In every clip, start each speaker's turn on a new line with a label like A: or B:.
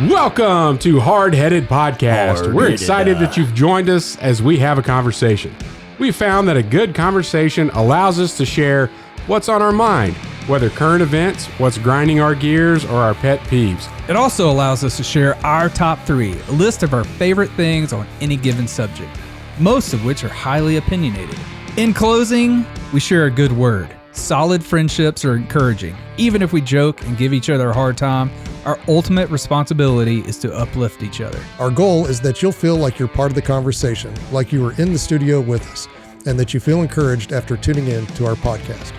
A: Welcome to Hardheaded Podcast. We're excited that you've joined us as we have a conversation. We found that a good conversation allows us to share what's on our mind, whether current events, what's grinding our gears, or our pet peeves.
B: It also allows us to share our top 3, a list of our favorite things on any given subject, most of which are highly opinionated. In closing, we share a good word. Solid friendships are encouraging. Even if we joke and give each other a hard time, our ultimate responsibility is to uplift each other.
C: Our goal is that you'll feel like you're part of the conversation, like you were in the studio with us, and that you feel encouraged after tuning in to our podcast.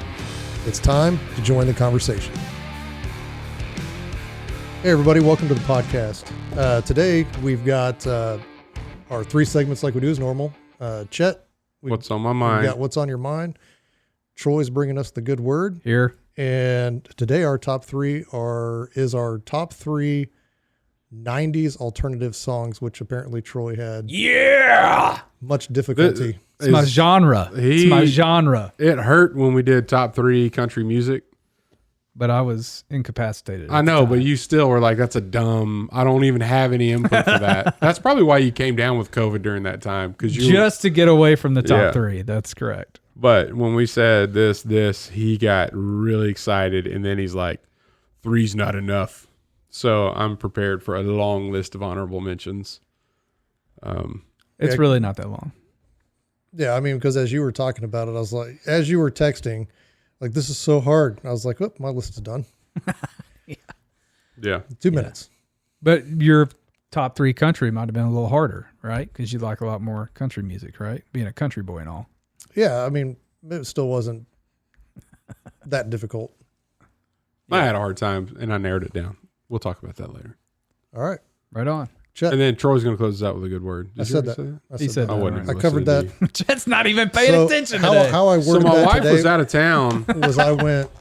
C: It's time to join the conversation. Hey everybody, welcome to the podcast. Today we've got our 3 segments like we do as normal. Chet,
A: What's on my mind?
C: We got What's on Your Mind. Troy's bringing us the good word.
B: Here.
C: And today our top 3 is our top 3 90s alternative songs, which apparently Troy had much difficulty.
B: It's my genre. It's my genre.
A: It hurt when we did top 3 country music.
B: But I was incapacitated.
A: I know, but you still were like, that's a dumb, I don't even have any input for that. That's probably why you came down with COVID during that time.
B: Just to get away from the top 3. That's correct.
A: But when we said this, he got really excited. And then he's like, 3's not enough. So I'm prepared for a long list of honorable mentions.
B: It's really not that long.
C: Yeah, I mean, because as you were talking about it, I was like, as you were texting, like, this is so hard. I was like, oh, my list is done.
A: Yeah.
C: 2 minutes.
B: But your top 3 country might have been a little harder, right? Because you like a lot more country music, right? Being a country boy and all.
C: Yeah, I mean, it still wasn't that difficult.
A: I had a hard time and I narrowed it down. We'll talk about that later.
C: All right.
B: Right on.
C: Chet.
A: And then Troy's going to close us out with a good word.
C: I said that.
B: He said that.
A: I wasn't
C: I covered that.
B: Chet's not even paying attention today.
C: How I worded
A: So my
C: that
A: wife
C: today
A: was out of town.
C: was I went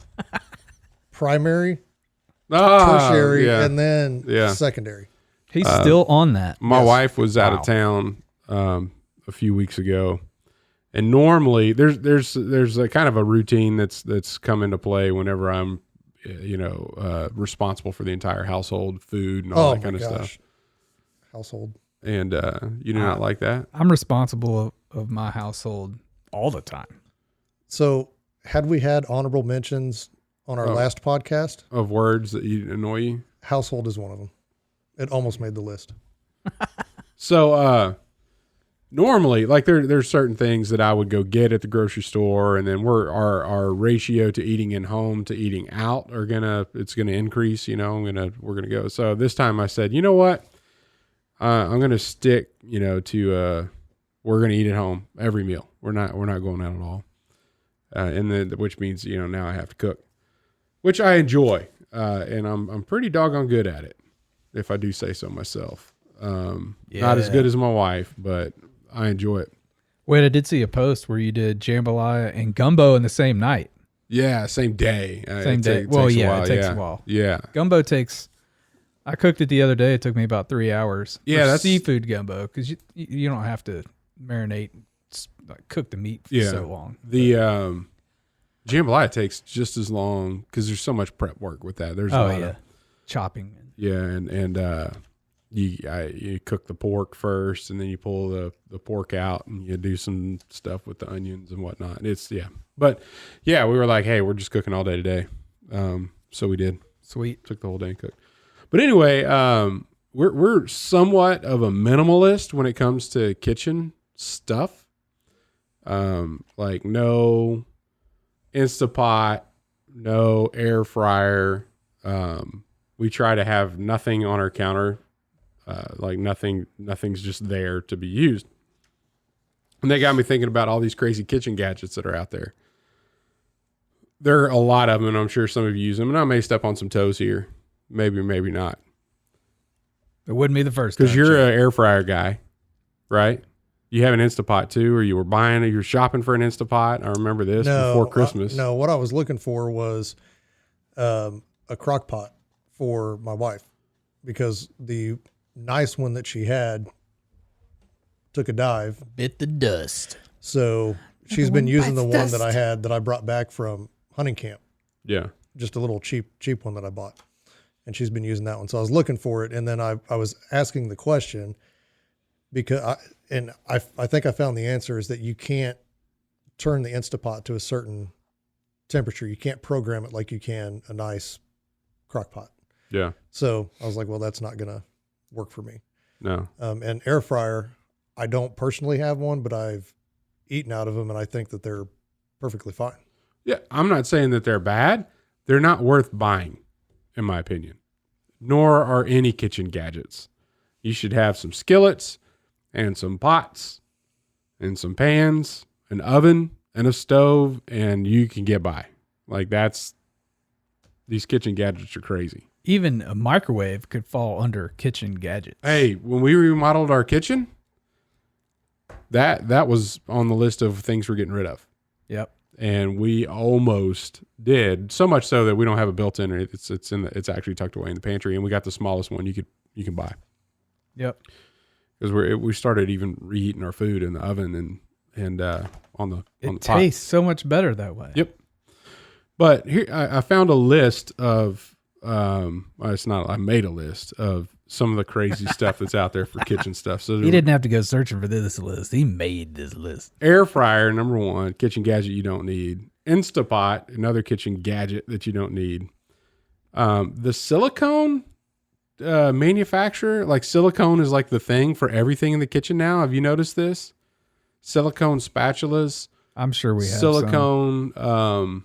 C: primary, tertiary, and then secondary.
B: He's still on that.
A: My wife was out of town a few weeks ago. And normally there's a kind of a routine that's come into play whenever I'm, responsible for the entire household, food and all that kind of stuff.
C: Household.
A: And you do not like that?
B: I'm responsible of my household all the time.
C: So had we had honorable mentions on our last podcast?
A: Of words that annoy you?
C: Household is one of them. It almost made the list.
A: So normally, like there's certain things that I would go get at the grocery store, and then our ratio to eating in home to eating out it's gonna increase. We're gonna go. So this time I said, you know what, I'm gonna stick, to we're gonna eat at home every meal. We're not going out at all, and then which means now I have to cook, which I enjoy, and I'm pretty doggone good at it, if I do say so myself. Not as good as my wife, but I enjoy it.
B: Wait, I did see a post where you did jambalaya and gumbo in the same night.
A: Yeah, same day.
B: Same day. It takes a while.
A: Yeah.
B: Gumbo I cooked it the other day. It took me about 3 hours.
A: Yeah,
B: that's seafood gumbo, because you don't have to marinate, cook the meat for so long.
A: The jambalaya takes just as long because there's so much prep work with that. There's a lot of
B: chopping.
A: Yeah, and you cook the pork first, and then you pull the pork out, and you do some stuff with the onions and whatnot. But we were like, hey, we're just cooking all day today. So we did.
B: Sweet.
A: Took the whole day and cooked. But anyway, we're somewhat of a minimalist when it comes to kitchen stuff. Like no instapot, no air fryer. We try to have nothing on our counter. Like nothing's just there to be used. And they got me thinking about all these crazy kitchen gadgets that are out there. There are a lot of them, and I'm sure some of you use them, and I may step on some toes here. Maybe not.
B: It wouldn't be the first time.
A: Because you're an air fryer guy, right? You have an Instapot too, or you were shopping for an Instapot. I remember this before Christmas.
C: No, what I was looking for was a crock pot for my wife, because the nice one that she had took a dive.
D: Bit the dust.
C: So she's been using the one that I had that I brought back from hunting camp.
A: Yeah.
C: Just a little cheap one that I bought. and she's been using that one. So I was looking for it, and then I was asking the question because I think I found the answer is that you can't turn the Instapot to a certain temperature. You can't program it like you can a nice crock pot.
A: Yeah.
C: So I was like, well, that's not going to work for me.
A: No.
C: And air fryer, I don't personally have one, but I've eaten out of them, and I think that they're perfectly fine.
A: Yeah. I'm not saying that they're bad. They're not worth buying, in my opinion, nor are any kitchen gadgets. You should have some skillets and some pots and some pans, an oven and a stove, and you can get by. Like these kitchen gadgets are crazy.
B: Even a microwave could fall under kitchen gadgets.
A: Hey, when we remodeled our kitchen, that was on the list of things we're getting rid of.
B: Yep.
A: And we almost did, so much so that we don't have a built-in. It's actually tucked away in the pantry, and we got the smallest one you can buy.
B: Yep.
A: Because we started even reheating our food in the oven and on the pot.
B: Tastes so much better that way.
A: Yep. But here I found a list of it's not. I made a list of some of the crazy stuff that's out there for kitchen stuff. So
B: He didn't have to go searching for this list. He made this list.
A: Air fryer, number one, kitchen gadget you don't need. Instapot, another kitchen gadget that you don't need. The silicone manufacturer, like silicone is like the thing for everything in the kitchen now. Have you noticed this? Silicone spatulas.
B: I'm sure we have
A: silicone. One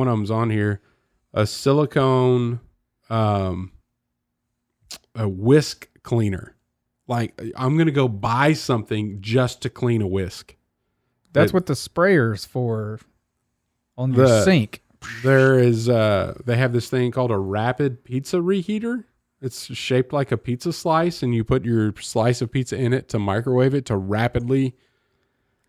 A: of them's on here. A silicone, a whisk cleaner. Like I'm gonna go buy something just to clean a whisk.
B: That's what the sprayer's for on your sink.
A: There is they have this thing called a rapid pizza reheater. It's shaped like a pizza slice, and you put your slice of pizza in it to microwave it to rapidly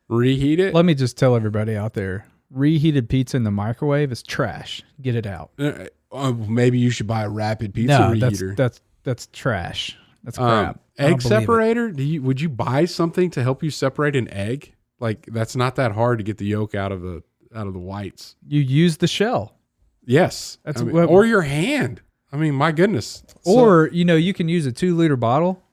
A: reheat it.
B: Let me just tell everybody out there, reheated pizza in the microwave is trash. Get it out.
A: Maybe you should buy a rapid pizza reheater.
B: That's trash. That's crap.
A: Egg separator? Would you buy something to help you separate an egg? Like that's not that hard to get the yolk out of the whites.
B: You use the shell.
A: Yes. Or your hand. I mean, my goodness.
B: Or, you can use a 2-liter bottle.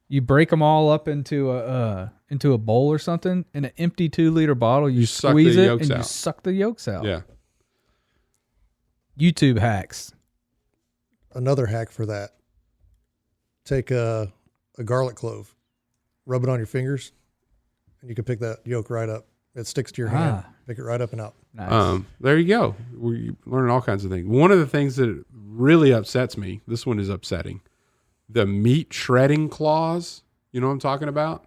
B: You break them all up into a bowl or something. In an empty 2-liter bottle, you squeeze it and you suck the yolks out.
A: Yeah.
B: YouTube hacks.
C: Another hack for that. Take a garlic clove, rub it on your fingers, and you can pick that yolk right up. It sticks to your hand. Pick it right up and out.
B: Nice.
A: There you go. We're learning all kinds of things. One of the things that really upsets me, this one is upsetting, the meat shredding claws. You know what I'm talking about?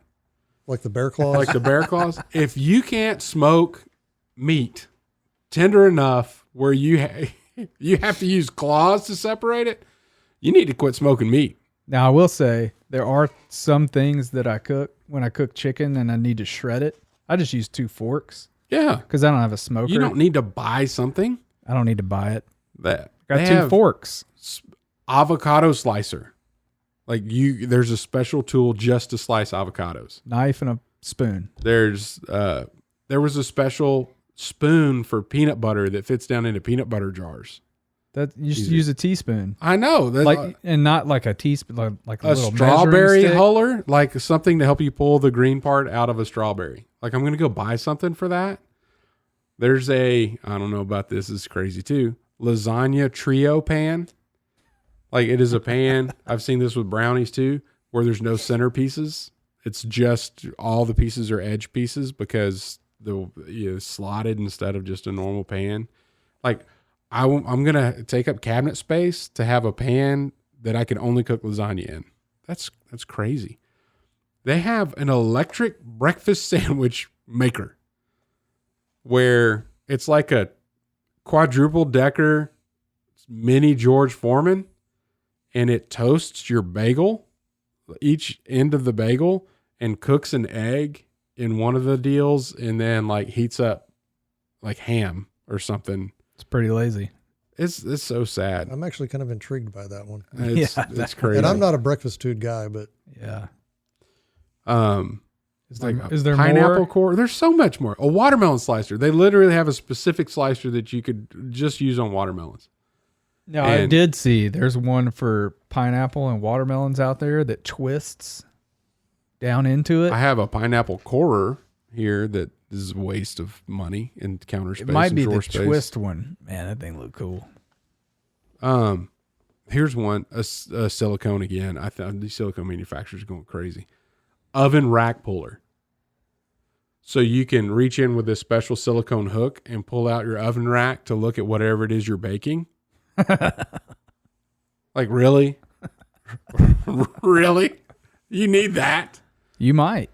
C: Like the bear claws?
A: Like the bear claws. If you can't smoke meat tender enough where you have to use claws to separate it, you need to quit smoking meat.
B: Now, I will say there are some things that I cook when I cook chicken and I need to shred it. I just use 2 forks.
A: Yeah.
B: Because I don't have a smoker.
A: You don't need to buy something.
B: I don't need to buy it.
A: Got
B: 2 forks.
A: Avocado slicer. Like there's a special tool just to slice avocados.
B: Knife and a spoon.
A: There was a special spoon for peanut butter that fits down into peanut butter jars.
B: That you should use a teaspoon.
A: I know.
B: And not like a teaspoon, like a little
A: strawberry
B: stick.
A: huller, like something to help you pull the green part out of a strawberry. Like I'm going to go buy something for that. There's I don't know about this. This is crazy too. Lasagna trio pan. Like it is a pan. I've seen this with brownies too, where there's no center pieces. It's just all the pieces are edge pieces because slotted instead of just a normal pan. Like I'm going to take up cabinet space to have a pan that I can only cook lasagna in. That's crazy. They have an electric breakfast sandwich maker where it's like a quadruple decker mini George Foreman, and it toasts your bagel, each end of the bagel, and cooks an egg in one of the deals, and then like heats up like ham or something.
B: It's pretty lazy.
A: It's so sad.
C: I'm actually kind of intrigued by that one.
A: It's crazy.
C: And I'm not a breakfast food guy, but
B: yeah.
A: Is there
B: is there
A: pineapple
B: more?
A: core? There's so much more. A watermelon slicer. They literally have a specific slicer that you could just use on watermelons.
B: No, I did see there's one for pineapple and watermelons out there that twists down into it.
A: I have a pineapple corer here that is a waste of money and counter space.
B: It might
A: and
B: be
A: drawer
B: the
A: space.
B: twist one. Man, that thing look cool.
A: Here's one, a silicone again. I thought these silicone manufacturers are going crazy. Oven rack puller. So you can reach in with this special silicone hook and pull out your oven rack to look at whatever it is you're baking. Like, really? Really? You need that?
B: You might.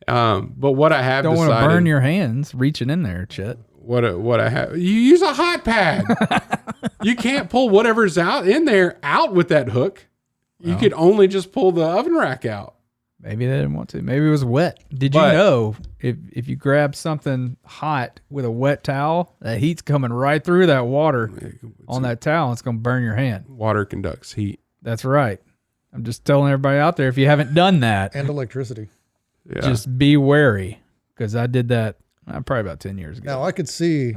A: But what I have
B: Don't
A: decided...
B: want to burn your hands reaching in there, Chet.
A: What I have... You use a hot pad. You can't pull whatever's out in there out with that hook. You could only just pull the oven rack out.
B: Maybe they didn't want to. Maybe it was wet. Did you know if you grab something hot with a wet towel, that heat's coming right through that water on that towel. It's going to burn your hand.
A: Water conducts heat.
B: That's right. I'm just telling everybody out there, if you haven't done that,
C: And electricity.
A: Yeah.
B: just be wary, because I did that probably about 10 years ago.
C: Now I could see,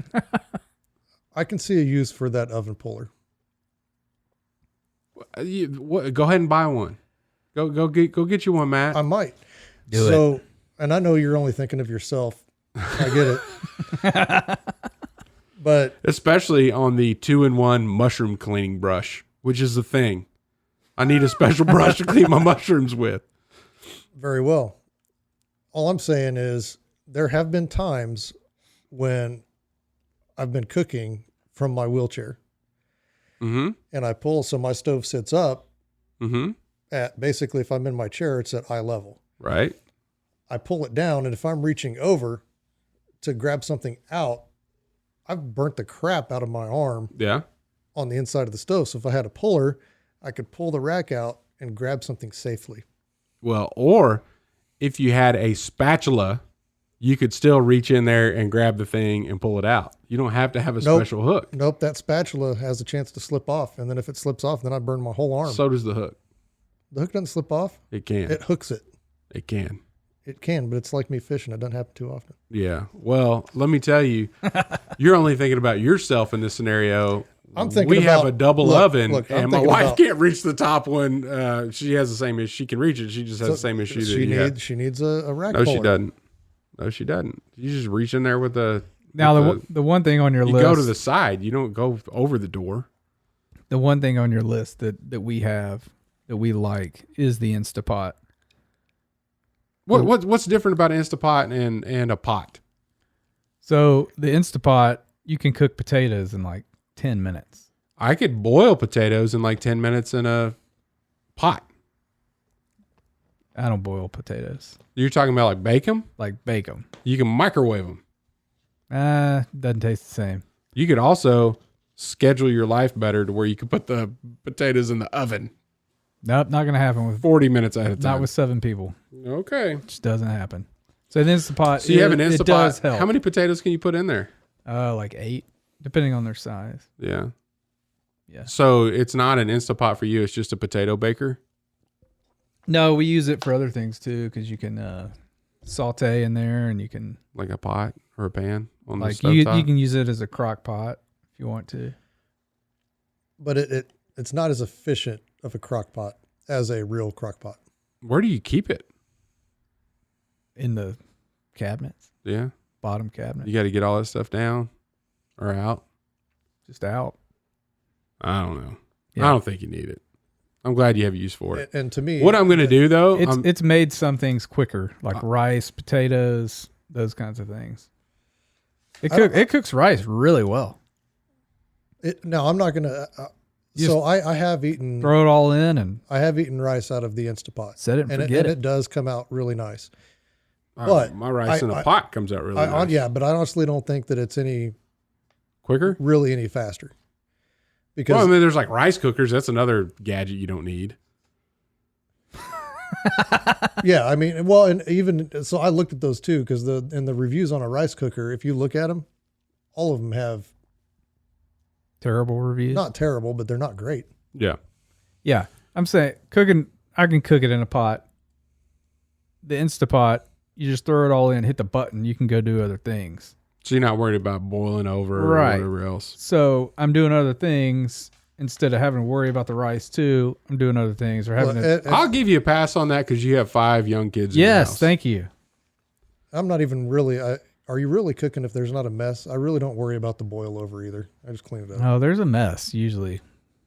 C: I can see a use for that oven puller.
A: Go ahead and buy one. Go get you one, Matt.
C: I might.
B: Do it.
C: And I know you're only thinking of yourself. I get it. But
A: Especially on the 2-in-1 mushroom cleaning brush, which is the thing. I need a special brush to clean my mushrooms with.
C: very well. All I'm saying is there have been times when I've been cooking from my wheelchair
A: Mm-hmm.
C: and I pull, so my stove sits up
A: Mm-hmm.
C: at basically, if I'm in my chair, it's at eye level.
A: Right.
C: I pull it down, and if I'm reaching over to grab something out, I've burnt the crap out of my arm
A: Yeah.
C: on the inside of the stove. So if I had a puller, I could pull the rack out and grab something safely.
A: Well, or if you had a spatula, you could still reach in there and grab the thing and pull it out. You don't have to have a special hook.
C: Nope, that spatula has a chance to slip off. And then if it slips off, then I burn my whole arm.
A: So does the hook.
C: The hook doesn't slip off.
A: It can.
C: It hooks it.
A: It can.
C: It can, but it's like me fishing. It doesn't happen too often.
A: Yeah. Well, let me tell you, you're only thinking about yourself in this scenario.
C: I'm thinking
A: we have
C: about-
A: a double
C: look,
A: oven,
C: look, I'm
A: and my
C: thinking
A: wife
C: about-
A: can't reach the top one. She has the same issue. She can reach it. She just has the same issue that you have.
C: She needs a rack
A: No,
C: puller.
A: she doesn't. No, she doesn't. You just reach in there with the.
B: Now,
A: with
B: the one thing on your
A: you
B: list,
A: go to the side. You don't go over the door.
B: the one thing on your list that we have that we like is the Instapot.
A: What's different about an Instapot and a pot?
B: So the Instapot, you can cook potatoes in like 10 minutes.
A: I could boil potatoes in like 10 minutes in a pot.
B: I don't boil potatoes.
A: You're talking about like bake them?
B: Like bake them.
A: You can microwave them.
B: Doesn't taste the same.
A: You could also schedule your life better to where you could put the potatoes in the oven
B: Nope, not gonna happen with
A: 40 minutes at a time.
B: not with 7 people.
A: Okay.
B: It just doesn't happen. So the Instapot,
A: So you have an
B: it does
A: Instapot.
B: help.
A: How many potatoes can you put in there?
B: Like 8, depending on their size.
A: Yeah.
B: Yeah.
A: So it's not an Instapot for you. It's just a potato baker.
B: No, we use it for other things too, because you can saute in there, and you can
A: Like a pot or a pan on the
B: like
A: stove
B: you
A: top.
B: can use it as a crock pot if you want to.
C: But it's not as efficient of a crock pot as a real crock pot.
A: Where do you keep it?
B: In the cabinets,
A: Yeah.
B: bottom cabinet,
A: You got to get all that stuff down or out.
B: just out.
A: I don't know.
B: Yeah.
A: I don't think you need it. I'm glad you have use for it.
C: And to me,
A: What I'm going to do though,
B: It's made some things quicker, like rice, potatoes, those kinds of things. It cooks rice really well.
C: no, I'm not going to.
B: You
C: So I have eaten.
B: Throw it all in and
C: I have eaten rice out of the Instapot.
B: set it and
C: and
B: forget it.
C: it does come out really nice. But
A: my rice in a
C: I-
A: pot comes out really nice.
C: Yeah, but I honestly don't think that it's
A: Quicker?
C: really any faster. Because
A: Well, I mean, there's like rice cookers. That's another gadget you don't need.
C: yeah, I mean, well, and even so, I looked at those too because in the reviews on a rice cooker, if you look at them, all of them have
B: Terrible reviews.
C: not terrible, but they're not great.
A: Yeah.
B: Yeah, I'm saying cooking. I can cook it in a pot. The Instapot, you just throw it all in, hit the button. You can go do other things.
A: So you're not worried about boiling over
B: Right.
A: or whatever else.
B: So I'm doing other things, instead of having to worry about the rice too, I'm doing other things or having to.
A: I'll give you a pass on that because you have 5 young kids. In your
B: Yes,
A: house.
B: thank you.
C: I'm not even really. Are you really cooking if there's not a mess? I really don't worry about the boil over either. I just clean it up.
B: Oh, there's a mess usually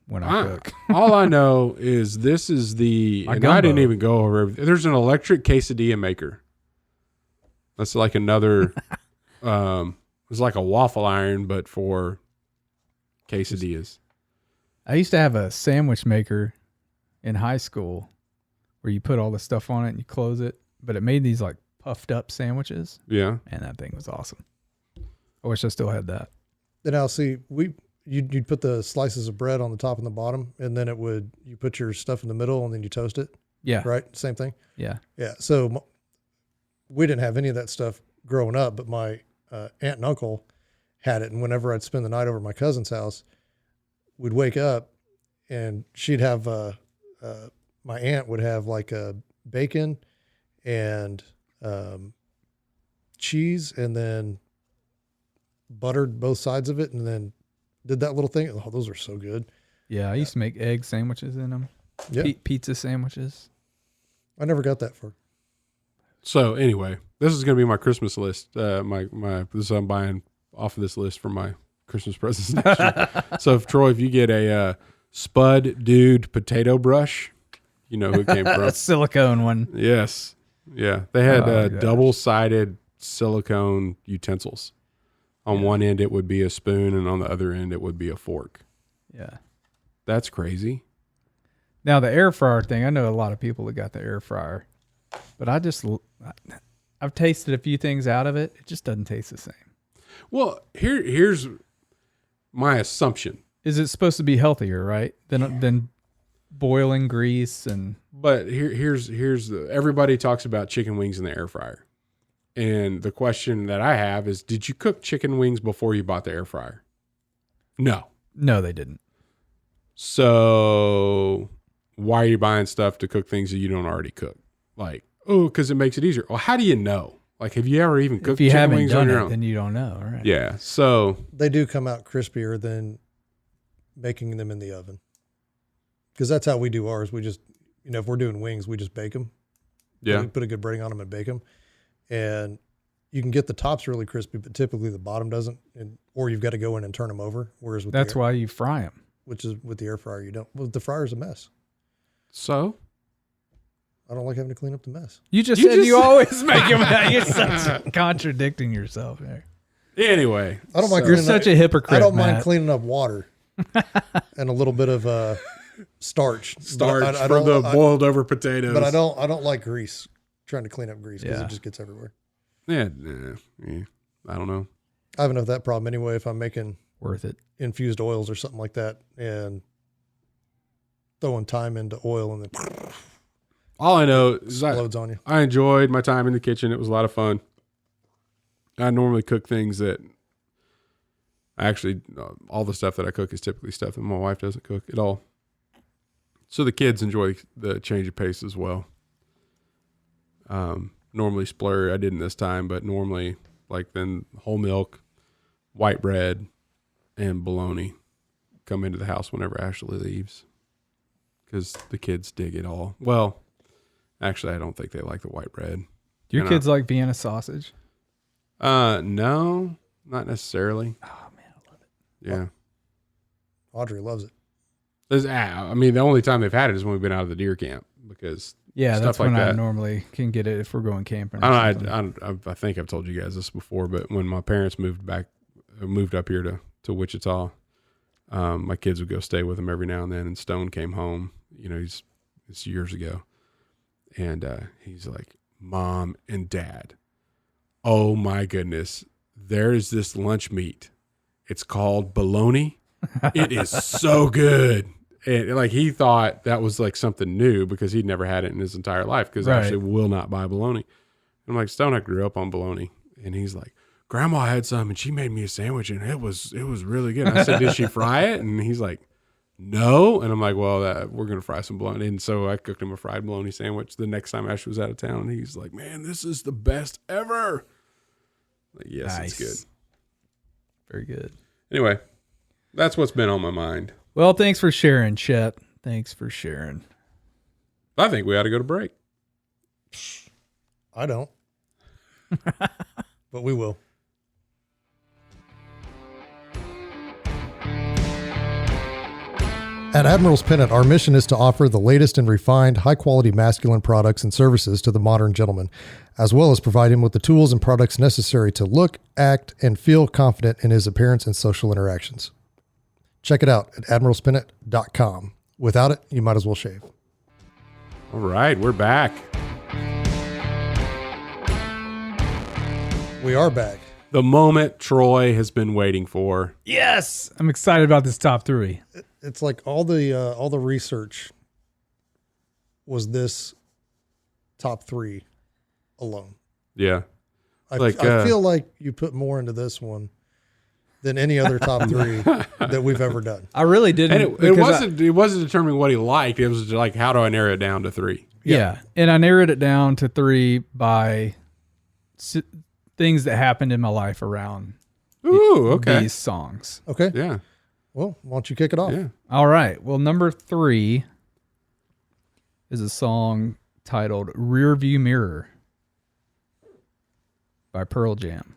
B: when I cook.
A: All I know is this is the,
B: My
A: and
B: gumbo.
A: I didn't even go over everything. There's an electric quesadilla maker. That's like another, it's like a waffle iron, but for quesadillas.
B: I used to have a sandwich maker in high school where you put all the stuff on it and you close it, but it made these like puffed up sandwiches.
A: Yeah.
B: And that thing was awesome. I wish I still had that.
C: Then I'll see you'd put the slices of bread on the top and the bottom, and then you put your stuff in the middle, and then you toast it.
B: Yeah.
C: Right. Same thing.
B: Yeah.
C: Yeah. So we didn't have any of that stuff growing up, but my aunt and uncle had it. And whenever I'd spend the night over at my cousin's house, we'd wake up and she'd have, my aunt would have like a bacon and cheese and then buttered both sides of it and then did that little thing. Oh, those are so good.
B: Yeah. I used to make egg sandwiches in them.
C: Yeah.
B: Pizza sandwiches.
C: I never got that far.
A: So anyway, this is going to be my Christmas list. This I'm buying off of this list for my Christmas presents next year. So if you get a Spud Dude potato brush, you know who it came from.
B: A silicone one.
A: Yes. Yeah. They had
B: gosh.
A: double-sided silicone utensils. On one end, it would be a spoon, and on the other end, it would be a fork.
B: Yeah.
A: That's crazy.
B: Now the air fryer thing, I know a lot of people that got the air fryer, but I've tasted a few things out of it. It just doesn't taste the same.
A: Well, here's my assumption.
B: Is it supposed to be healthier, right? Than boiling grease and.
A: But here's everybody talks about chicken wings in the air fryer. And the question that I have is, did you cook chicken wings before you bought the air fryer? No.
B: No, they didn't.
A: So why are you buying stuff to cook things that you don't already cook? Like, because it makes it easier. Well, how do you know? Like, have you ever even cooked chicken wings on your own?
B: Then you don't know, right?
A: Yeah. So
C: They do come out crispier than making them in the oven. Because that's how we do ours. We just, if we're doing wings, we just bake them.
A: yeah.
C: We put a good breading on them and bake them. And you can get the tops really crispy, but typically the bottom doesn't. Or you've got to go in and turn them over. Whereas with
B: That's why you fry them.
C: which is with the air fryer, you don't. Well, the fryer's a mess.
A: So
C: I don't like having to clean up the mess.
B: You said you always make them. You're such contradicting yourself here.
A: anyway,
C: I don't mind.
B: You're
C: cleaning
B: such
C: up,
B: a hypocrite.
C: I don't
B: Matt.
C: mind cleaning up water and a little bit of starch.
A: starch
C: I
A: from the
C: don't-
A: boiled over potatoes.
C: But I don't like grease. Trying to clean up grease because
B: Yeah.
C: it just gets everywhere.
A: Yeah. I don't know.
C: I have enough of that problem anyway. If I'm making
B: Worth it.
C: infused oils or something like that, and throwing thyme into oil and then
A: All I know is
C: explodes on you.
A: I enjoyed my time in the kitchen. It was a lot of fun. I normally cook things that actually all the stuff that I cook is typically stuff that my wife doesn't cook at all. So the kids enjoy the change of pace as well. Normally splurge. I didn't this time, but normally like then whole milk, white bread, and bologna come into the house whenever Ashley leaves because the kids dig it all. Well, actually, I don't think they like the white bread.
B: Do your kids like Vienna sausage?
A: No, not necessarily.
B: Oh man, I love it.
A: Yeah.
C: Audrey loves it.
A: I mean, the only time they've had it is when we've been out of the deer camp because
B: Yeah,
A: stuff
B: that's
A: like
B: when I
A: that.
B: normally can get it if we're going camping. Or
A: I
B: something.
A: I think I've told you guys this before, but when my parents moved up here to Wichita, my kids would go stay with them every now and then. And Stone came home, it's years ago. And he's like, Mom and Dad, oh my goodness, there's this lunch meat. It's called bologna. It is so good. And like he thought that was like something new because he'd never had it in his entire life because
B: Right.
A: Ashley will not buy bologna. I'm like, Stone, I grew up on bologna. And he's like, Grandma had some and she made me a sandwich and it was really good. And I said, did she fry it? And he's like, no. And I'm like, well, we're going to fry some bologna. And so I cooked him a fried bologna sandwich the next time Ashley was out of town. And he's like, man, this is the best ever. Like, yes,
B: Nice.
A: it's good.
B: Very good.
A: Anyway, that's what's been on my mind.
B: Well, thanks for sharing, Chet. Thanks for sharing.
A: I think we ought to go to break.
C: I don't. But we will. At Admiral's Pennant, our mission is to offer the latest and refined, high-quality masculine products and services to the modern gentleman, as well as provide him with the tools and products necessary to look, act, and feel confident in his appearance and social interactions. Check it out at admiralspennant.com. Without it, you might as well shave.
A: All right, we're back.
C: We are back.
A: The moment Troy has been waiting for.
B: Yes, I'm excited about this top three.
C: It's like all the research was this top three alone.
A: Yeah.
C: I feel like you put more into this one than any other top three that we've ever done.
B: I really didn't.
A: And it wasn't determining what he liked. It was like, how do I narrow it down to three?
B: Yeah. And I narrowed it down to three by things that happened in my life around these songs.
C: Okay.
A: Yeah.
C: Well, why don't you kick it off?
A: Yeah.
B: All right. Well, number 3 is a song titled Rearview Mirror by Pearl Jam.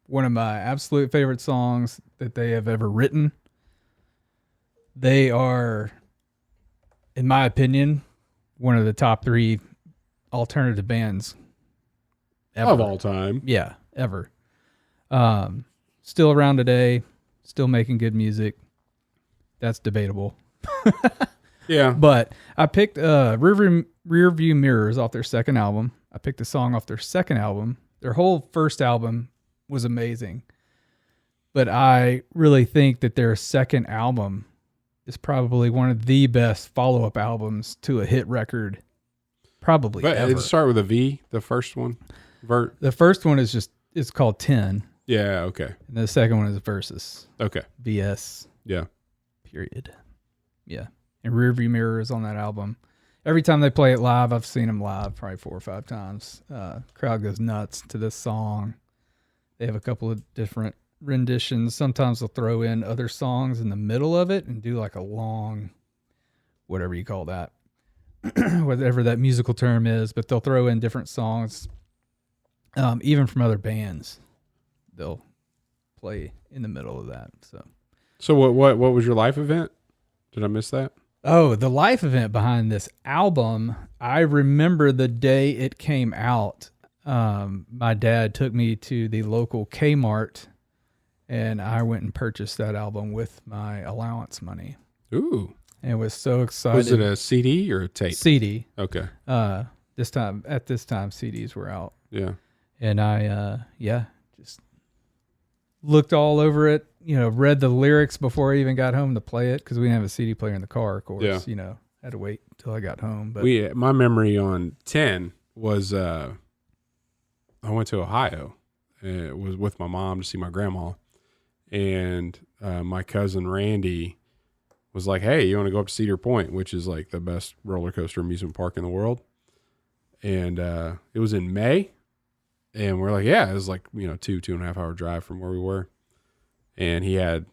B: One of my absolute favorite songs that they have ever written. They are, in my opinion, one of the top 3 alternative bands ever.
A: Of all time.
B: Yeah, ever. Still around today. Still making good music. That's debatable.
A: Yeah.
B: But I picked Rearview Mirrors off their second album. I picked a song off their second album. Their whole first album was amazing. But I really think that their second album is probably one of the best follow-up albums to a hit record probably ever.
A: It start with a V, the first one?
B: The first one is it's called 10.
A: Yeah, okay.
B: And the second one is Versus.
A: Okay.
B: VS.
A: Yeah.
B: Period. Yeah. And Rearview Mirror is on that album. Every time they play it live, I've seen them live probably 4 or 5 times. Crowd goes nuts to this song. They have a couple of different renditions. Sometimes they'll throw in other songs in the middle of it and do like a long, whatever you call that, whatever that musical term is, but they'll throw in different songs, even from other bands. They'll play in the middle of that.
A: So what was your life event? Did I miss that?
B: Oh, the life event behind this album. I remember the day it came out. My dad took me to the local Kmart and I went and purchased that album with my allowance money.
A: Ooh.
B: And was so excited.
A: Was it a CD or a tape?
B: CD.
A: Okay.
B: At this time CDs were out.
A: Yeah.
B: And I just looked all over it, read the lyrics before I even got home to play it because we didn't have a CD player in the car, of course.
A: Yeah.
B: Had to wait till I got home. But
A: My memory on 10 was I went to Ohio. It was with my mom to see my grandma. And my cousin Randy was like, hey, you want to go up to Cedar Point, which is like the best roller coaster amusement park in the world. And it was in May. And we're like, yeah, it was like, 2.5 hour drive from where we were. And he had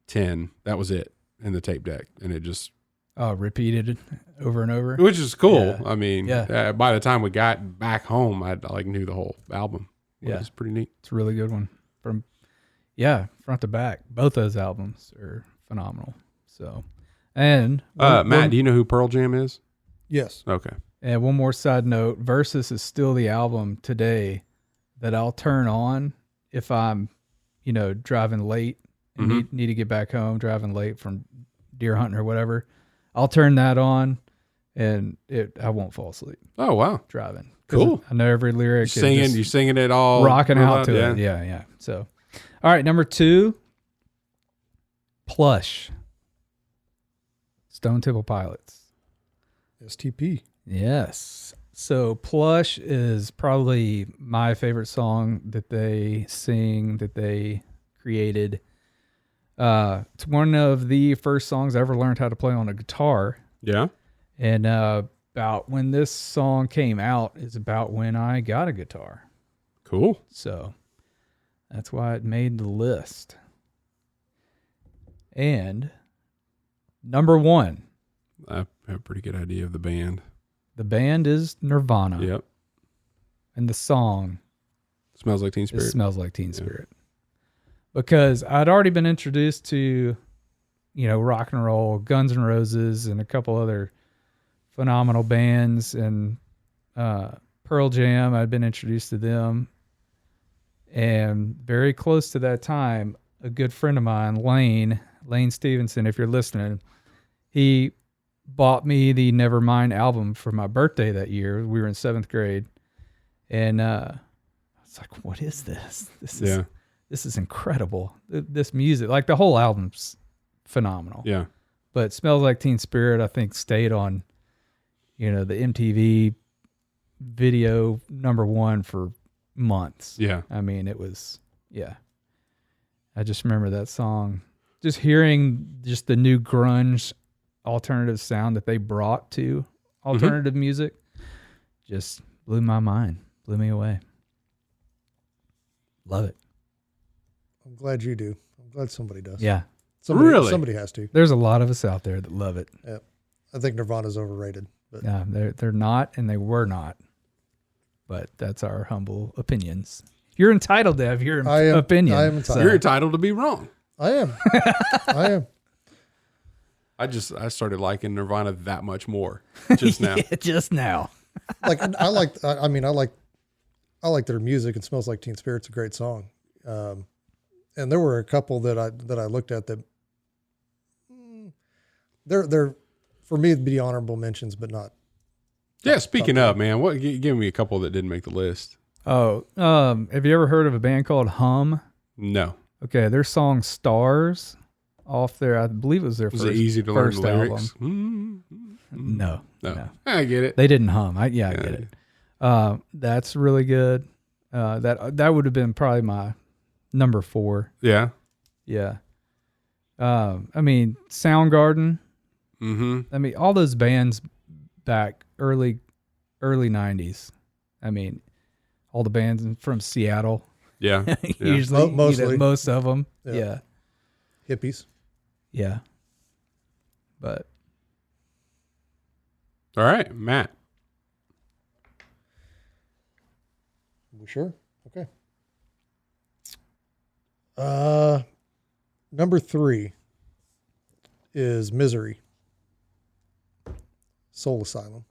A: 10. That was it in the tape deck. And it just
B: repeated over and over.
A: Which is cool.
B: Yeah.
A: I mean, by the time we got back home, I knew the whole album. It was pretty neat.
B: It's a really good one. Front to back. Both those albums are phenomenal. So, and
A: Matt, do you know who Pearl Jam is?
C: Yes.
A: Okay.
B: And one more side note, Versus is still the album today that I'll turn on if I'm, driving late and need to get back home, driving late from deer hunting or whatever. I'll turn that on and I won't fall asleep.
A: Oh, wow.
B: Driving.
A: Cool.
B: I know every lyric.
A: You're singing it all.
B: Rocking out to it. Yeah. So, all right. Number 2, Plush. Stone Temple Pilots.
C: STP.
B: Yes. So Plush is probably my favorite song that they sing, that they created. It's one of the first songs I ever learned how to play on a guitar.
A: Yeah.
B: And about when this song came out is about when I got a guitar.
A: Cool.
B: So that's why it made the list. And number 1.
A: I have a pretty good idea of the band.
B: The band is Nirvana.
A: Yep.
B: And the song
A: Smells Like Teen Spirit.
B: It Smells Like Teen Spirit. Because I'd already been introduced to, rock and roll, Guns N' Roses, and a couple other phenomenal bands, and Pearl Jam. I'd been introduced to them. And very close to that time, a good friend of mine, Lane Stevenson, if you're listening, he bought me the Nevermind album for my birthday that year. We were in 7th grade. And I was like, what is this? This is incredible. This music, like the whole album's phenomenal.
A: Yeah.
B: But Smells Like Teen Spirit, I think, stayed on, the MTV video number 1 for months.
A: Yeah.
B: I mean, it was, I just remember that song. Just hearing just the new grunge alternative sound that they brought to alternative music just blew my mind, blew me away. Love it.
C: I'm glad you do. I'm glad somebody does.
B: Yeah.
C: Somebody has to.
B: There's a lot of us out there that love it.
C: Yeah. I think Nirvana's overrated. But
B: Yeah, they're not, and they were not. But that's our humble opinions. You're entitled to have your opinion.
C: I am entitled.
A: You're entitled to be wrong.
C: I am. I am.
A: I started liking Nirvana that much more just now.
B: Just now.
C: Like I like their music. It Smells Like Teen Spirit's a great song. And there were a couple that I looked at that they're for me to be honorable mentions, but not.
A: Yeah. Speaking of, man, give me a couple that didn't make the list.
B: Oh, have you ever heard of a band called Hum?
A: No.
B: Okay, their song "Stars" off their, I believe it was their
A: Was
B: first.
A: it easy to learn
B: first
A: the
B: album.
A: lyrics?
B: No.
A: I get it.
B: They didn't hum. I get it. That's really good. That would have been probably my number 4.
A: Yeah.
B: Yeah. I mean, Soundgarden.
A: Mm-hmm.
B: I mean, all those bands back early 90s. I mean, all the bands from Seattle.
A: Yeah.
B: Usually,
C: Mostly.
B: most of them.
C: Yeah.
B: Yeah.
C: Hippies.
B: Yeah. But
A: All right, Matt.
C: We sure? Okay. Number 3 is Misery. Soul Asylum.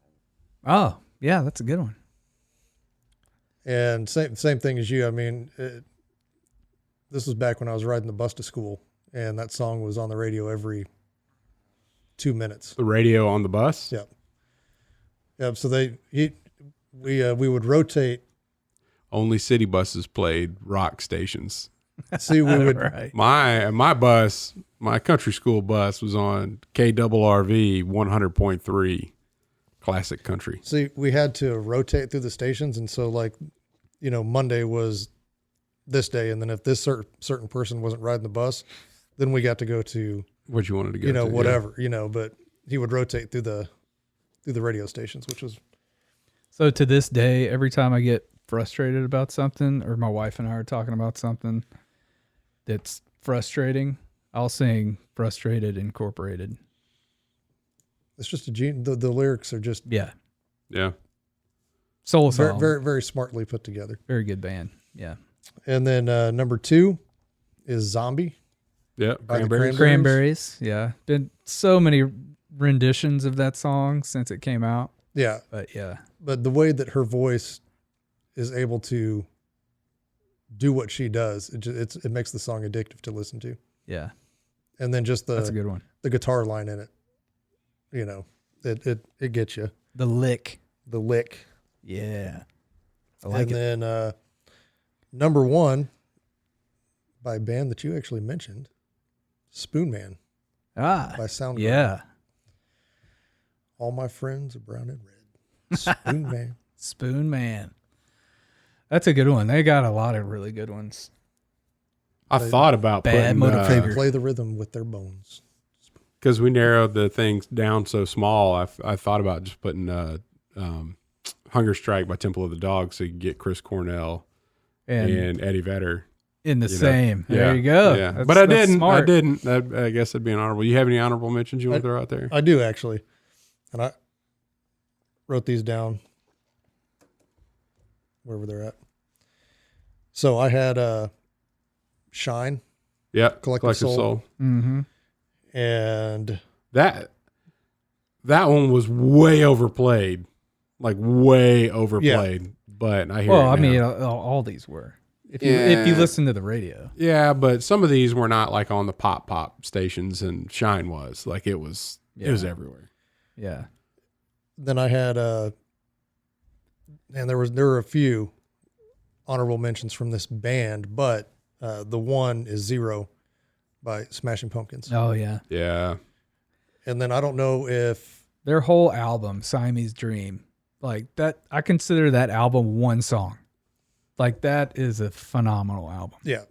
B: oh yeah, that's a good one.
C: And same thing as you. I mean, this was back when I was riding the bus to school, and that song was on the radio every 2 minutes.
A: The radio on the bus.
C: Yep. Yep. So we would rotate.
A: Only city buses played rock stations.
C: See, we would.
B: Right.
A: My bus, my country school bus, was on KRRV 100.3, classic country.
C: See, we had to rotate through the stations, and so Monday was this day, and then if this certain person wasn't riding the bus, then we got to go to
A: What you wanted to go to,
C: whatever, but he would rotate through the radio stations, which was
B: So to this day, every time I get frustrated about something, or my wife and I are talking about something that's frustrating, I'll sing "Frustrated Incorporated."
C: it's just the lyrics are just
B: Yeah,
A: Yeah.
B: Soul
C: very,
B: Asylum.
C: very, very smartly put together.
B: Very good band. Yeah.
C: And then number 2 is Zombie.
A: Yeah.
C: By the
A: Cranberries.
B: Cranberries. Yeah. Been so many renditions of that song since it came out.
C: Yeah.
B: But yeah.
C: But the way that her voice is able to do what she does, it makes the song addictive to listen to.
B: Yeah.
C: And then just
B: That's a good one.
C: the guitar line in it, it gets you.
B: The lick.
C: The lick.
B: Yeah. I like it.
C: And then number 1 by a band that you actually mentioned, Spoon Man by Soundgarden.
B: Yeah.
C: All my friends are brown and red. Spoon Man.
B: Spoon Man. That's a good one. They got a lot of really good ones.
A: I thought about
B: Bad
A: putting,
B: Motivator.
C: Play the rhythm with their bones.
A: because we narrowed the things down so small. I thought about just putting Hunger Strike by Temple of the Dog, so you could get Chris Cornell and Eddie Vedder.
B: in the
A: You know?
B: same.
A: Yeah.
B: There you go.
A: Yeah.
B: That's-
A: But I
B: that's
A: didn't.
B: smart.
A: I didn't. I guess that'd be an honorable. You have any honorable mentions you want to throw out there?
C: I do actually. And I wrote these down wherever they're at. So I had Shine,
A: Yeah.
C: Collective Soul.
B: Mm-hmm.
C: and
A: That one was way overplayed. Like way overplayed. But I hear
B: Well,
A: it
B: I
A: now.
B: mean, all these were. If you listen to the radio.
A: Yeah, but some of these were not like on the pop stations, and Shine was. Like it was everywhere.
B: Yeah.
C: then I had and there were a few honorable mentions from this band, but the one is Zero by Smashing Pumpkins.
B: Oh, yeah.
A: Yeah.
C: And then I don't know if
B: Their whole album, Siamese Dream, like that, I consider that album one song. Like that is a phenomenal album,
C: yeah,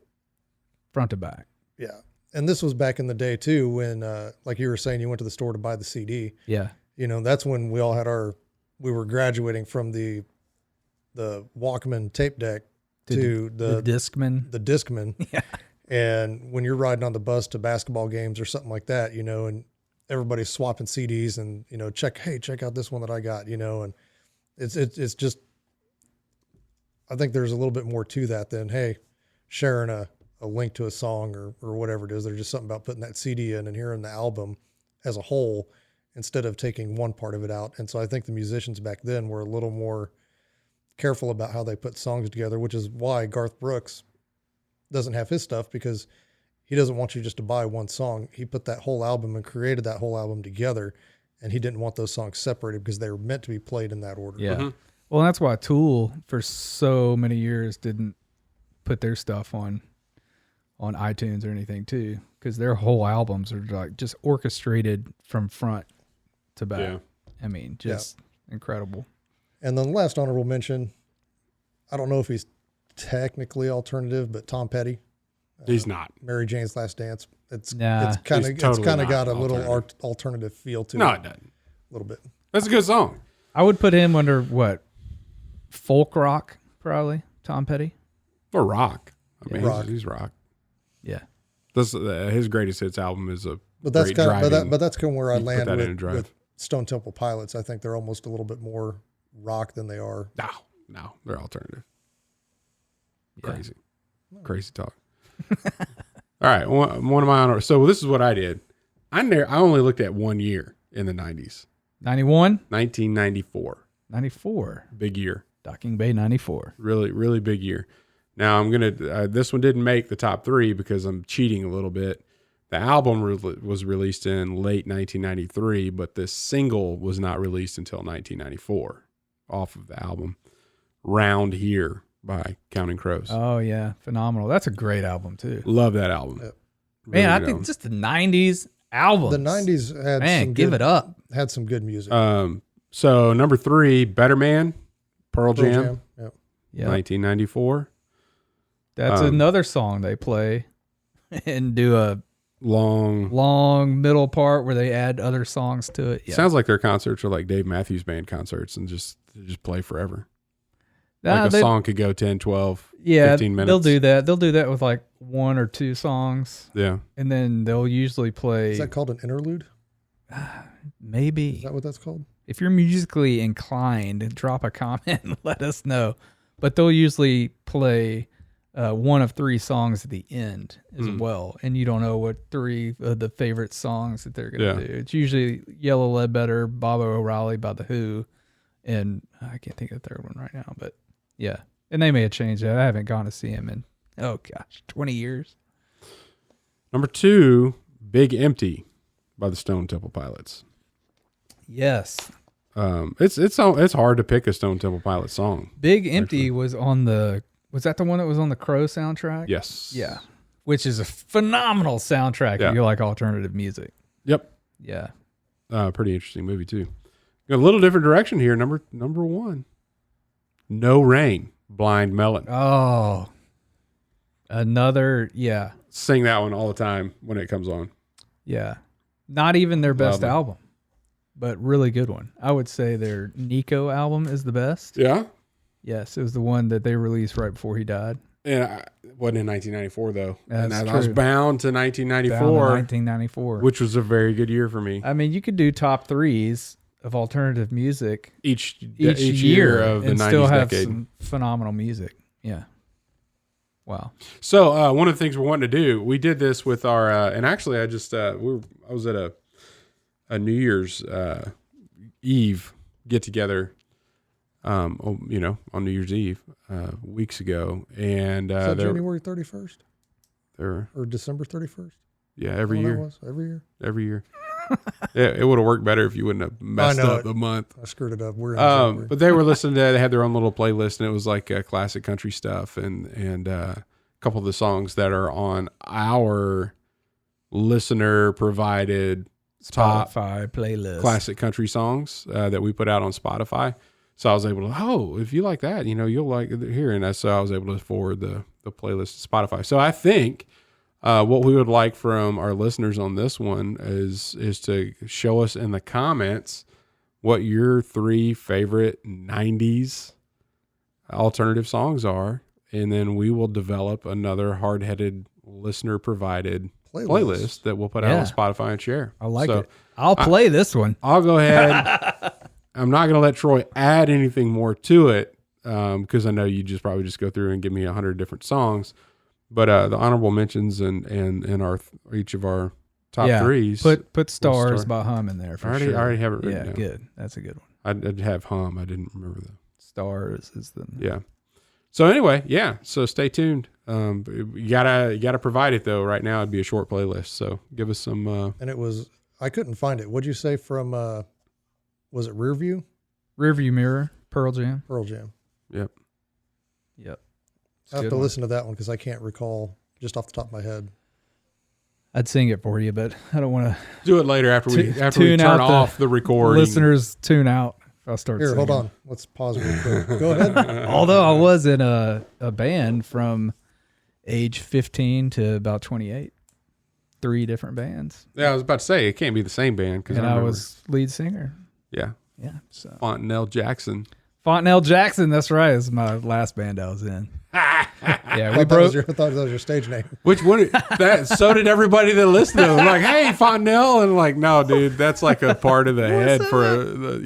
B: front to back.
C: yeah. And this was back in the day too, when like you were saying, you went to the store to buy the CD.
B: Yeah.
C: You know, that's when we all had we were graduating from the Walkman tape deck to
B: the Discman.
C: the Discman.
B: Yeah.
C: And when you're riding on the bus to basketball games or something like that, you know, and everybody's swapping CDs and, you know, check out this one that I got, you know, and it's just, I think there's a little bit more to that than, hey, sharing a link to a song or whatever it is. There's just something about putting that CD in and hearing the album as a whole instead of taking one part of it out. And so I think the musicians back then were a little more careful about how they put songs together, which is why Garth Brooks doesn't have his stuff, because he doesn't want you just to buy one song. He put that whole album and created that whole album together, and he didn't want those songs separated because they were meant to be played in that order.
B: Yeah. Well, that's why Tool for so many years didn't put their stuff on iTunes or anything too, because their whole albums are like just orchestrated from front to back.
A: Yeah.
B: I mean, just incredible.
C: And then the last honorable mention, I don't know if he's technically alternative, but Tom Petty,
A: He's not.
C: Mary Jane's Last Dance. It's
B: Nah.
C: kind
A: He's totally
C: of
A: not
C: got a little
A: alternative.
C: alternative feel to
A: No,
C: it.
A: it doesn't.
C: A little bit.
A: That's a good song.
B: I would put him under what? Folk rock, probably. Tom Petty.
A: Or rock. I mean,
C: Rock.
A: He's rock.
B: Yeah.
A: This his greatest hits album is a
C: But that's
A: great
C: kind of,
A: driving.
C: but that's kind of where I
A: You put
C: land
A: that in a
C: with
A: drive.
C: Stone Temple Pilots. I think they're almost a little bit more rock than they are.
A: No, they're alternative.
B: Yeah.
A: Crazy talk. All right, one of my honor. So this is what I did. I only looked at 1 year in the 90s.
B: 91?
A: 1994.
B: 94.
A: Big year.
B: Docking Bay 94.
A: Really, really big year. Now I'm going to, this one didn't make the top three because I'm cheating a little bit. The album was released in late 1993, but this single was not released until 1994 off of the album. Round Here by Counting Crows.
B: Oh, yeah. Phenomenal. That's a great album, too.
A: Love that album.
C: Yep.
A: Really
B: Man, I
A: good
B: think
A: album.
B: just the 90s albums.
C: The 90s had
B: Man,
C: some
B: give
C: good,
B: it up.
C: had some good music.
A: So number 3, Better Man, Pearl Jam,
C: Yep.
B: Yeah.
A: 1994.
B: That's another song they play and do a long middle part where they add other songs to it. Yeah.
A: Sounds like their concerts are like Dave Matthews Band concerts and just play forever.
B: Nah,
A: Like a song could go 10, 12, 15 minutes.
B: they'll do that. They'll do that with like one or two songs,
A: Yeah.
B: and then they'll usually play.
C: Is that called an interlude?
B: Maybe
C: Is that what that's called?
B: if you're musically inclined, drop a comment and let us know. But they'll usually play one of three songs at the end as well, and you don't know what three of the favorite songs that they're going to do. It's usually Yellow Ledbetter, Bob O'Reilly by The Who, and I can't think of the third one right now, but yeah. And they may have changed that. I haven't gone to see him in, 20 years.
A: Number 2, Big Empty by the Stone Temple Pilots.
B: Yes.
A: It's hard to pick a Stone Temple Pilots song.
B: Big Empty was that the one that was on the Crow soundtrack?
A: Yes.
B: Yeah. Which is a phenomenal soundtrack
A: Yeah.
B: if you like alternative music.
A: Yep.
B: Yeah.
A: Pretty interesting movie too. Got a little different direction here. Number 1, No Rain, Blind Melon.
B: Oh. Another, yeah.
A: Sing that one all the time when it comes on.
B: Yeah. Not even their best
A: them.
B: album, but really good one. I would say their Nico album is the best.
A: Yeah.
B: Yes, it was the one that they released right before he died.
A: And I wasn't in 1994 though.
B: That's
A: and I
B: true.
A: was bound to
B: Down
A: 1994,
B: to 1994.
A: which was a very good year for me.
B: I mean, you could do top threes of alternative music
A: Each
B: year
A: of the
B: and
A: 90s
B: still have
A: decade.
B: some phenomenal music. Yeah. Wow.
A: So one of the things we're wanting to do, we did this with our, and actually I just, I was at a New Year's Eve get together, on New Year's Eve, weeks ago. And,
C: Is that January 31st
A: there,
C: or December 31st?
A: yeah, every year,
C: Every year.
A: Yeah, it would have worked better if you wouldn't have messed up the month.
C: I screwed it up. We're in January.
A: But they were listening to it. They had their own little playlist, and it was like classic country stuff and a couple of the songs that are on our listener provided top
B: Spotify playlist.
A: classic country songs that we put out on Spotify. So I was able to, if you like that, you'll like it here. And so I was able to forward the playlist to Spotify. So I think what we would like from our listeners on this one is to show us in the comments what your 3 favorite 90s alternative songs are. And then we will develop another Hardheaded listener provided playlist that we'll put out on Spotify and share.
B: I like it. I'll play this one.
A: I'll go ahead. I'm not going to let Troy add anything more to it because I know you probably just go through and give me 100 different songs. But the honorable mentions and our each of our top threes.
B: Put Stars by Hum in there for
A: I
B: sure.
A: already have it written down.
B: Good. That's a good one.
A: I'd have Hum. I didn't remember the
B: Stars is the
A: So anyway, so stay tuned. You gotta provide it though. Right now it'd be a short playlist. So give us some.
C: And it was, I couldn't find it. What'd you say from? Was it Rearview?
B: Rearview Mirror, Pearl Jam.
C: Pearl Jam.
A: Yep.
C: I have to listen to that one because I can't recall just off the top of my head.
B: I'd sing it for you, but I don't want to
A: do it later after we turn off the recording.
B: Listeners tune out. I'll start.
C: Here,
B: singing.
C: hold on. Let's pause real quick. Go ahead.
B: Although I was in a band from age 15 to about 28, 3 different bands.
A: Yeah, I was about to say it can't be the same band because
B: I was lead singer.
A: Yeah.
B: So
A: Fontanelle Jackson.
B: That's right. It's my last band I was in. Yeah, we broke.
C: I thought that was your stage name.
A: Which one? So did everybody that listened to it. Like, hey, Fontanelle, and like, no, dude, that's like a part of the head for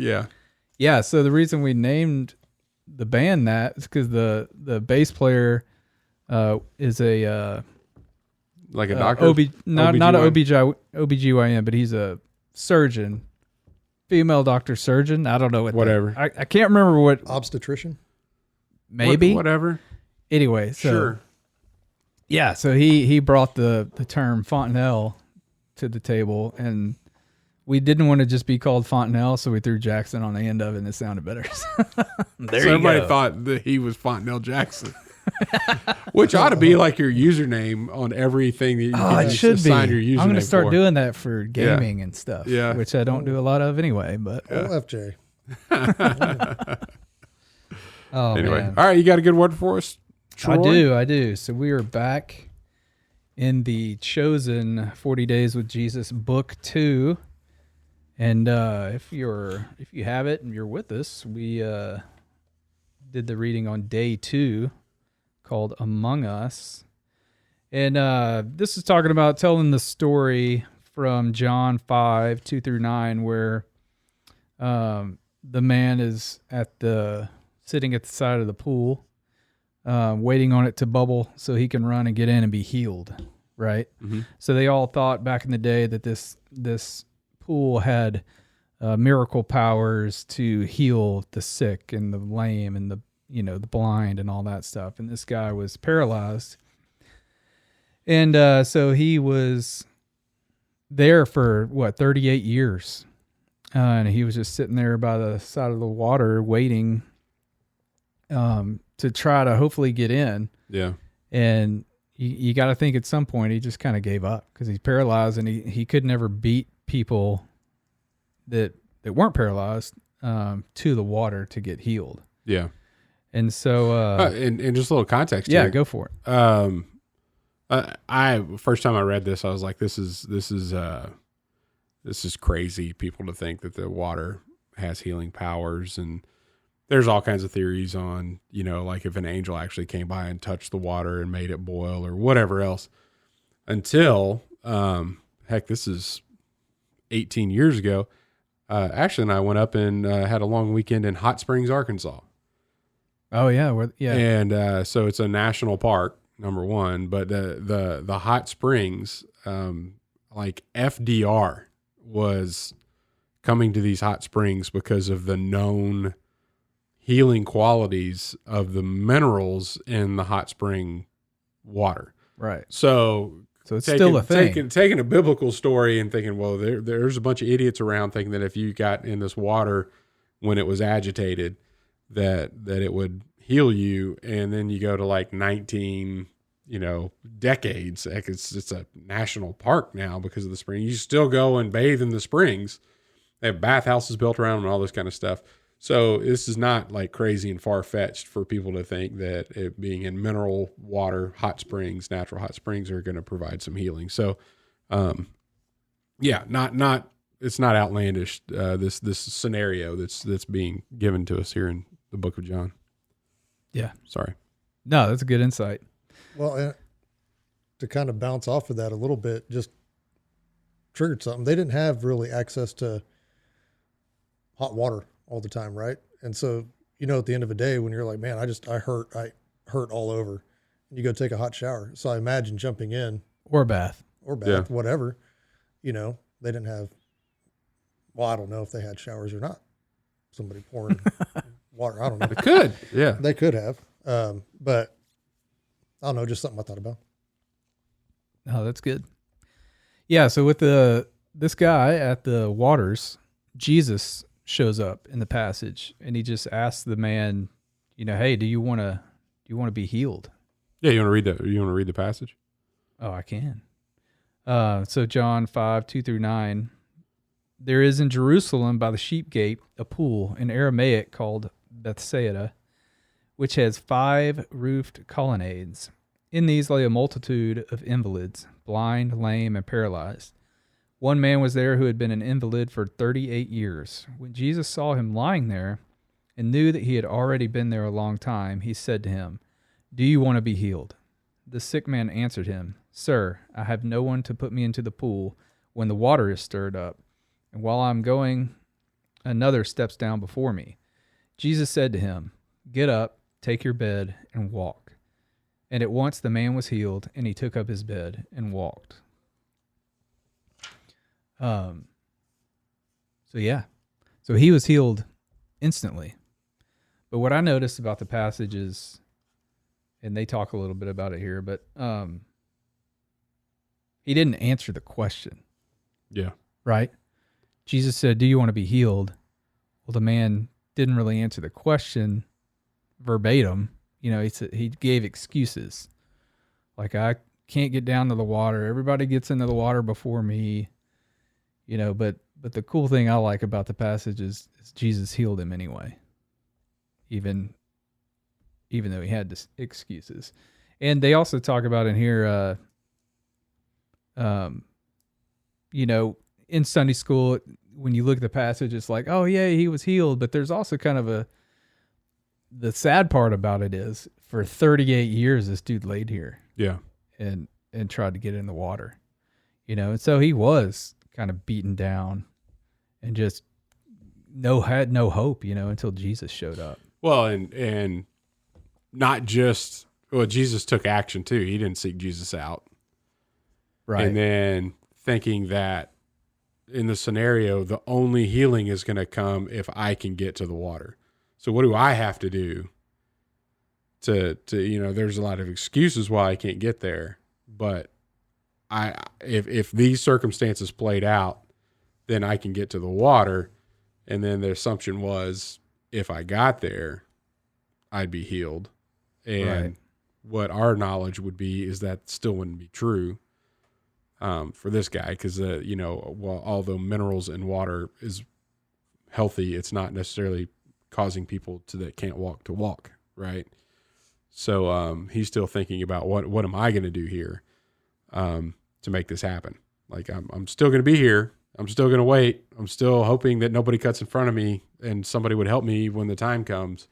B: Yeah. So the reason we named the band that is because the bass player is a
A: like a doctor,
B: not an OBGYN, but he's a surgeon, female doctor surgeon. I don't know
A: whatever.
B: I can't remember what
C: Obstetrician.
B: Maybe
A: whatever.
B: Anyway, so
A: sure.
B: Yeah, so he brought the term Fontanelle to the table, and we didn't want to just be called Fontanelle, so we threw Jackson on the end of it, and it sounded better. There
A: so everybody thought that he was Fontanelle Jackson, which ought to be like your username on everything that you
B: it should
A: assign
B: be.
A: your username.
B: I'm going to start
A: for.
B: doing that for gaming and stuff, which I don't do a lot of anyway. But
C: OFJ.
A: Anyway,
B: man.
A: all right, you got a good word for us? Troy?
B: I do. So we are back in the Chosen 40 Days with Jesus book 2. And if you have it and you're with us, we did the reading on day 2 called Among Us. And this is talking about telling the story from John 5, 2 through 9, where the man is sitting at the side of the pool, waiting on it to bubble so he can run and get in and be healed, right?
A: Mm-hmm.
B: So they all thought back in the day that this pool had miracle powers to heal the sick and the lame and the blind and all that stuff. And this guy was paralyzed. And so he was there for 38 years. And he was just sitting there by the side of the water waiting to try to hopefully get in.
A: Yeah.
B: And you got to think at some point he just kind of gave up because he's paralyzed and he could never beat people that weren't paralyzed to the water to get healed.
A: Yeah.
B: And so
A: and just a little context
B: yeah,
A: here.
B: go for it.
A: I first time I read this, I was like, this is crazy. People to think that the water has healing powers, and there's all kinds of theories on, like if an angel actually came by and touched the water and made it boil or whatever else, until, heck, this is 18 years ago. Ashley and I went up and had a long weekend in Hot Springs, Arkansas.
B: Oh yeah. Yeah.
A: And so it's a national park, number one, but the hot springs, like FDR was coming to these hot springs because of the known healing qualities of the minerals in the hot spring water.
B: Right.
A: So
B: it's still a thing.
A: Taking a biblical story and thinking, well, there's a bunch of idiots around thinking that if you got in this water when it was agitated, that it would heal you. And then you go to like 19, decades. Like it's a national park now because of the spring. You still go and bathe in the springs. They have bathhouses built around them and all this kind of stuff. So this is not like crazy and far-fetched for people to think that it being in mineral water, hot springs, natural hot springs are going to provide some healing. So, it's not outlandish. This scenario that's being given to us here in the book of John.
B: Yeah.
A: Sorry.
B: No, that's a good insight.
C: Well, to kind of bounce off of that a little bit, just triggered something. They didn't have really access to hot water all the time, right? And so, at the end of the day, when you're like, man, I hurt all over, and you go take a hot shower. So I imagine jumping in
B: or bath,
A: yeah.
C: Whatever, they didn't have, well, I don't know if they had showers or not. Somebody pouring water. I don't know.
A: They could. Yeah.
C: They could have. But I don't know, just something I thought about.
B: Oh, that's good. Yeah. So with this guy at the waters, Jesus shows up in the passage and he just asks the man, hey, do you want to be healed?
A: Yeah. You want to read the passage?
B: Oh, I can. So John 5:2-9, there is in Jerusalem by the sheep gate a pool in Aramaic called Bethsaida, which has 5 roofed colonnades. In these lay a multitude of invalids, blind, lame, and paralyzed. One man was there who had been an invalid for 38 years. When Jesus saw him lying there and knew that he had already been there a long time, he said to him, "Do you want to be healed?" The sick man answered him, "Sir, I have no one to put me into the pool when the water is stirred up, and while I am going, another steps down before me." Jesus said to him, "Get up, take your bed, and walk." And at once the man was healed, and he took up his bed and walked. So he was healed instantly. But what I noticed about the passage is, and they talk a little bit about it here, but he didn't answer the question.
A: Yeah.
B: Right? Jesus said, "Do you want to be healed?" Well, the man didn't really answer the question verbatim. He gave excuses. Like, I can't get down to the water. Everybody gets into the water before me. But the cool thing I like about the passage is Jesus healed him anyway. Even though he had excuses. And they also talk about in here, in Sunday school, when you look at the passage, it's like, oh yeah, he was healed. But there's also kind of the sad part about it is for 38 years, this dude laid here.
A: Yeah.
B: And tried to get in the water, and so he was kind of beaten down and just had no hope, until Jesus showed up.
A: Well, and not just, Jesus took action too. He didn't seek Jesus out.
B: Right.
A: And then thinking that in the scenario, the only healing is going to come if I can get to the water. So what do I have to do to there's a lot of excuses why I can't get there, but if these circumstances played out, then I can get to the water. And then the assumption was if I got there, I'd be healed. And what our knowledge would be is that still wouldn't be true for this guy. Cause although minerals in water is healthy, it's not necessarily causing people that can't walk to walk. Right. So he's still thinking about what am I going to do here to make this happen? Like I'm still going to be here. I'm still going to wait. I'm still hoping that nobody cuts in front of me and somebody would help me when the time comes.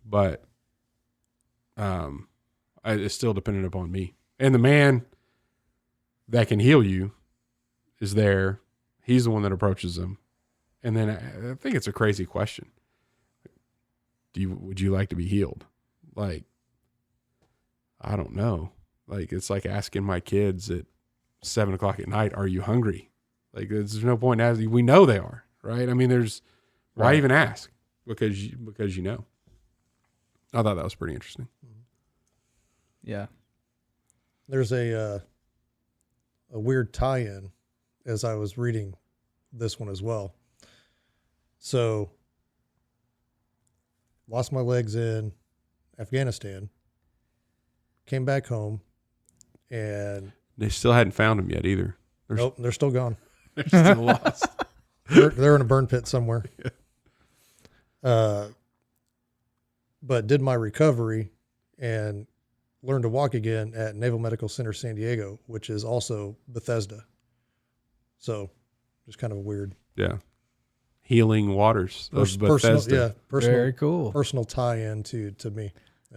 A: But it's still dependent upon me. And the man that can heal you is there. He's the one that approaches them. And then I think it's a crazy question. Would you like to be healed? Like, I don't know. Like, it's like asking my kids at 7:00 at night, are you hungry? Like, there's no point asking. We know they are, right? I mean, why even ask? Because you know. I thought that was pretty interesting.
B: Yeah.
C: There's a weird tie-in as I was reading this one as well. So, lost my legs in Afghanistan, came back home, and
A: they still hadn't found them yet either.
C: Nope, they're still gone.
A: They're still lost.
C: They're in a burn pit somewhere. But did my recovery and learned to walk again at Naval Medical Center San Diego, which is also Bethesda. So, just kind of a weird.
A: Yeah. Healing waters of Bethesda.
B: Very cool.
C: Personal tie-in to me.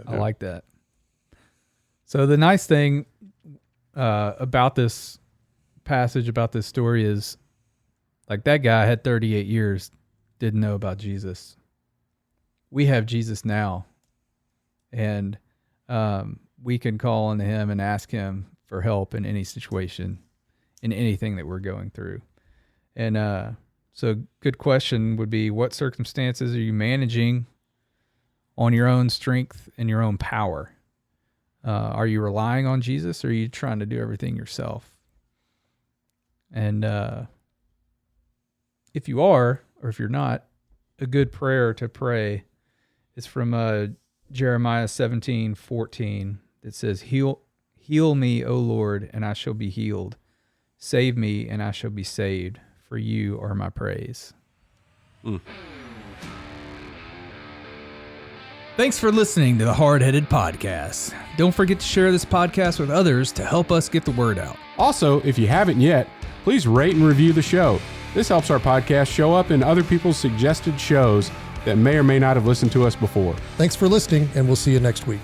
B: I like that. So the nice thing about this passage, about this story is, like, that guy had 38 years, didn't know about Jesus. We have Jesus now, and we can call on him and ask him for help in any situation, in anything that we're going through. And so good question would be, what circumstances are you managing on your own strength and your own power? Are you relying on Jesus, or are you trying to do everything yourself? And if you are, or if you're not, a good prayer to pray is from Jeremiah 17:14. It says, Heal me, O Lord, and I shall be healed. Save me, and I shall be saved. For you are my praise. Thanks for listening to the Hardheaded Podcast. Don't forget to share this podcast with others to help us get the word out.
A: Also, if you haven't yet, please rate and review the show. This helps our podcast show up in other people's suggested shows that may or may not have listened to us before.
C: Thanks for listening, and we'll see you next week.